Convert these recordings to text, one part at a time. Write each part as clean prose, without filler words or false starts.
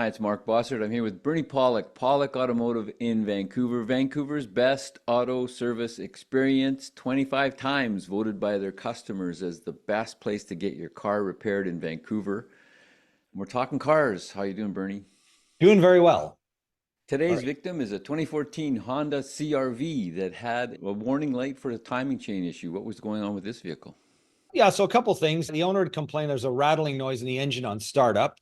Hi, it's Mark Bossert. I'm here with Bernie Pawlik, Pawlik Automotive in Vancouver. Vancouver's best auto service experience, 25 times voted by their customers as the best place to get your car repaired in Vancouver. And we're talking cars. How you doing, Bernie? Doing very well. All Today's right. victim is a 2014 Honda CRV that had a warning light for the timing chain issue. What was going on with this vehicle? Yeah, so a couple things. The owner had complained there's a rattling noise in the engine on startup,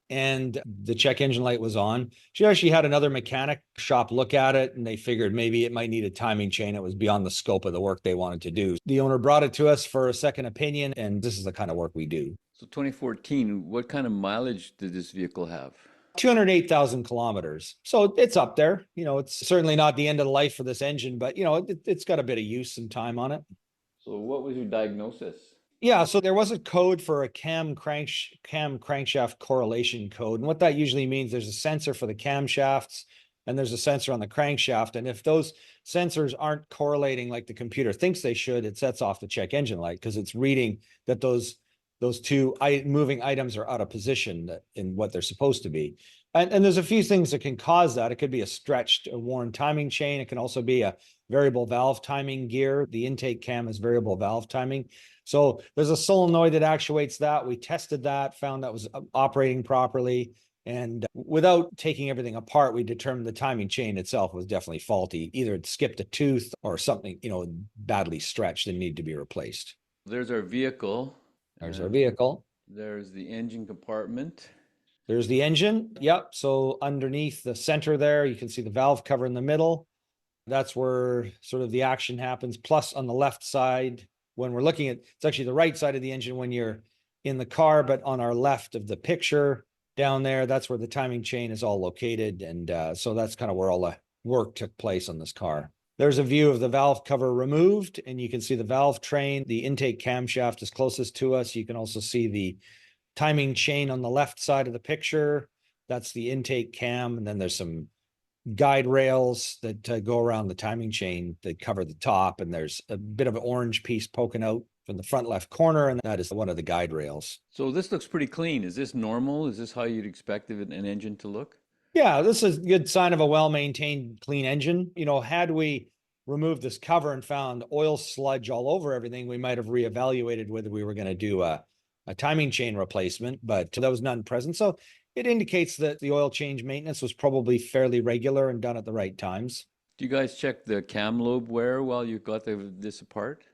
and the check engine light was on. She actually had another mechanic shop look at it, and they figured maybe it might need a timing chain. It was beyond the scope of the work they wanted to do. The owner brought it to us for a second opinion, and this is the kind of work we do. So 2014, what kind of mileage did this vehicle have? 208,000 kilometers. So it's up there. It's certainly not the end of the life for this engine, but it's got a bit of use and time on it. So what was your diagnosis? Yeah, so there was a code for a cam crankshaft correlation code. And what that usually means, there's a sensor for the camshafts and there's a sensor on the crankshaft. And if those sensors aren't correlating like the computer thinks they should, it sets off the check engine light because it's reading that those two moving items are out of position in what they're supposed to be. And there's a few things that can cause that. It could be a stretched, a worn timing chain. It can also be a variable valve timing gear. The intake cam is variable valve timing. So there's a solenoid that actuates that. We tested that, found that was operating properly. And without taking everything apart, we determined the timing chain itself was definitely faulty. Either it skipped a tooth or something, badly stretched and needed to be replaced. There's our vehicle. There's our vehicle. There's the engine compartment. There's the engine. Yep. So underneath the center there, you can see the valve cover in the middle. That's where sort of the action happens. Plus on the left side, when we're looking at, it's actually the right side of the engine when you're in the car, but on our left of the picture down there, that's where the timing chain is all located. And so that's kind of where all the work took place on this car. There's a view of the valve cover removed, and you can see the valve train. The intake camshaft is closest to us. You can also see the timing chain on the left side of the picture. That's the intake cam. And then there's some guide rails that go around the timing chain that cover the top. And there's a bit of an orange piece poking out from the front left corner. And that is one of the guide rails. So this looks pretty clean. Is this normal? Is this how you'd expect an engine to look? Yeah, this is a good sign of a well-maintained, clean engine. Had we removed this cover and found oil sludge all over everything, we might have reevaluated whether we were going to do a timing chain replacement, but there was none present. So it indicates that the oil change maintenance was probably fairly regular and done at the right times. Do you guys check the cam lobe wear while you got this apart?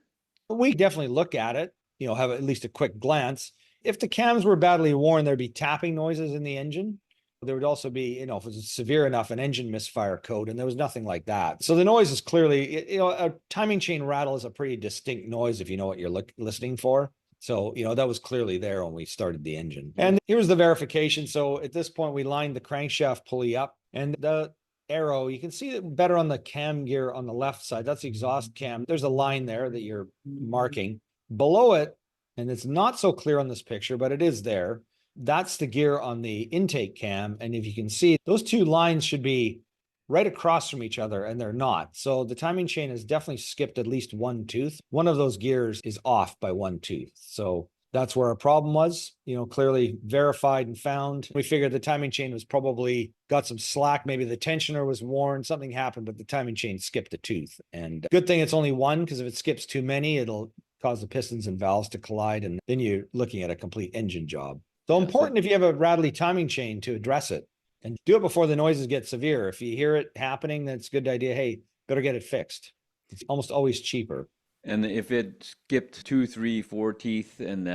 We definitely look at it, have at least a quick glance. If the cams were badly worn, there'd be tapping noises in the engine. There would also be, if it was severe enough, an engine misfire code, and there was nothing like that. So the noise is clearly, a timing chain rattle is a pretty distinct noise if you know what you're listening for. So, that was clearly there when we started the engine. And here's the verification. So at this point, we lined the crankshaft pulley up and the arrow, you can see it better on the cam gear on the left side. That's the exhaust cam. There's a line there that you're marking. Below it, and it's not so clear on this picture, but it is there. That's the gear on the intake cam. And if you can see, those two lines should be right across from each other, and they're not. So the timing chain has definitely skipped at least one tooth. One of those gears is off by one tooth. So that's where our problem was, clearly verified and found. We figured the timing chain was probably got some slack. Maybe the tensioner was worn, something happened, but the timing chain skipped a tooth. And good thing it's only one, because if it skips too many, it'll cause the pistons and valves to collide. And then you're looking at a complete engine job. So important if you have a rattly timing chain to address it. And do it before the noises get severe. If you hear it happening, that's a good idea. Hey, better get it fixed. It's almost always cheaper. And if it skipped 2, 3, 4 teeth and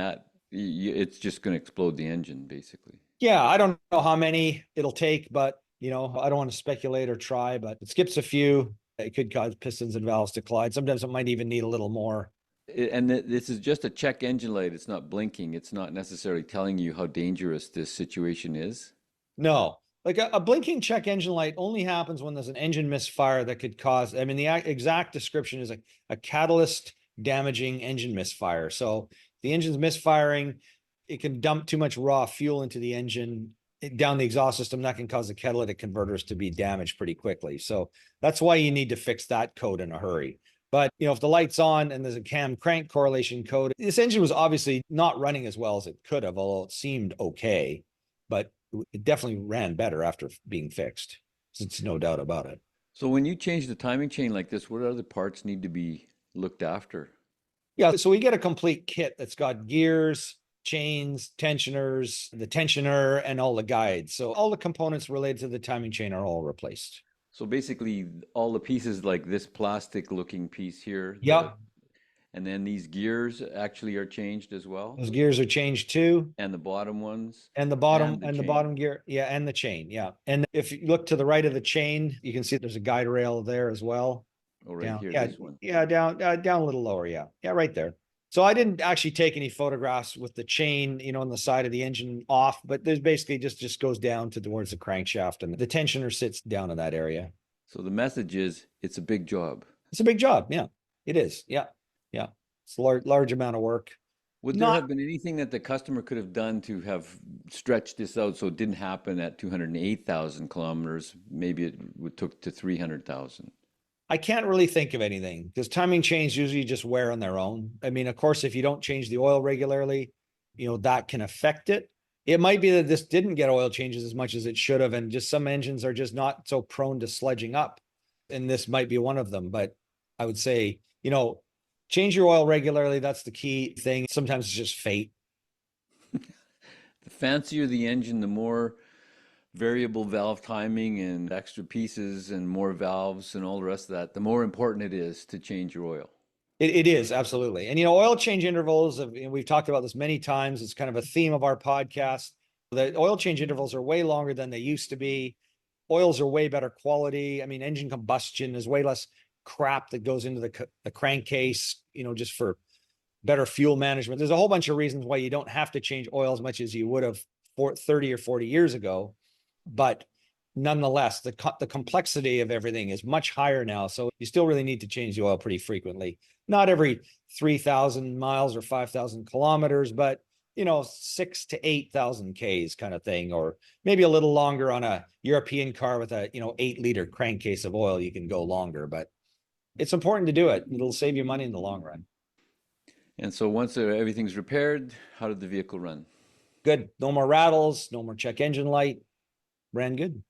it's just going to explode the engine, basically. Yeah, I don't know how many it'll take, but, I don't want to speculate or try, but it skips a few. It could cause pistons and valves to collide. Sometimes it might even need a little more. And this is just a check engine light. It's not blinking. It's not necessarily telling you how dangerous this situation is. No. Like a blinking check engine light only happens when there's an engine misfire that could cause, the exact description is a catalyst damaging engine misfire. So the engine's misfiring, it can dump too much raw fuel into the engine down the exhaust system. That can cause the catalytic converters to be damaged pretty quickly. So that's why you need to fix that code in a hurry. But, if the light's on and there's a cam crank correlation code, this engine was obviously not running as well as it could have, although it seemed okay. But it definitely ran better after being fixed. It's no doubt about it. So when you change the timing chain like this, what other parts need to be looked after? Yeah, so we get a complete kit that's got gears, chains, tensioners, the tensioner, and all the guides. So all the components related to the timing chain are all replaced. So basically, all the pieces like this plastic looking piece here, Yep, and then these gears actually are changed as well, those gears are changed too. and the bottom ones, And and the the chain. bottom gear, yeah, and the chain, yeah. And if you look to the right of the chain, you can see there's a guide rail there as well. Oh, right Down, here, yeah, this one. yeah, down a little lower, yeah, yeah, right there. So I didn't actually take any photographs with the chain, on the side of the engine off, but there's basically just goes down to towards the crankshaft, and the tensioner sits down in that area. So the message is, it's a big job. It's a big job, yeah, it is, yeah, yeah. It's a large amount of work. Would there Not, have been anything that the customer could have done to have stretched this out so it didn't happen at 208,000 kilometers? Maybe it would took to 300,000. I can't really think of anything because timing chains usually just wear on their own. I mean, of course, if you don't change the oil regularly, that can affect it. It might be that this didn't get oil changes as much as it should have, and just some engines are just not so prone to sledging up. And this might be one of them. But I would say, change your oil regularly. That's the key thing. Sometimes it's just fate. The fancier the engine, the more variable valve timing and extra pieces and more valves and all the rest of that, the more important it is to change your oil. It is absolutely. And oil change intervals, we've talked about this many times. It's kind of a theme of our podcast. The oil change intervals are way longer than they used to be. Oils are way better quality. I mean, engine combustion is way less crap that goes into the crankcase, just for better fuel management. There's a whole bunch of reasons why you don't have to change oil as much as you would have 30 or 40 years ago. But nonetheless, the complexity of everything is much higher now. So you still really need to change the oil pretty frequently. Not every 3,000 miles or 5,000 kilometers, but 6 to 8,000 Ks kind of thing, or maybe a little longer on a European car with a 8-liter crankcase of oil. You can go longer, but it's important to do it. It'll save you money in the long run. And so once everything's repaired, how did the vehicle run? Good. No more rattles. No more check engine light. Ran good.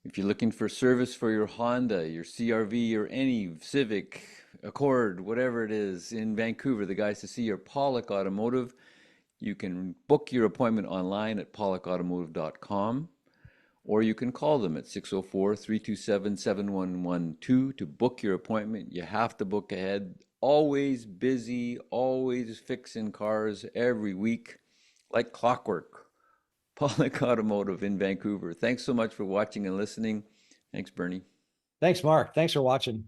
If you're looking for service for your Honda, your CRV, or any Civic, Accord, whatever it is in Vancouver, the guys to see are Pawlik Automotive. You can book your appointment online at pawlikautomotive.com, or you can call them at 604-327-7112 to book your appointment. You have to book ahead. Always busy, always fixing cars every week, like clockwork. Pawlik Automotive in Vancouver. Thanks so much for watching and listening. Thanks, Bernie. Thanks, Mark. Thanks for watching.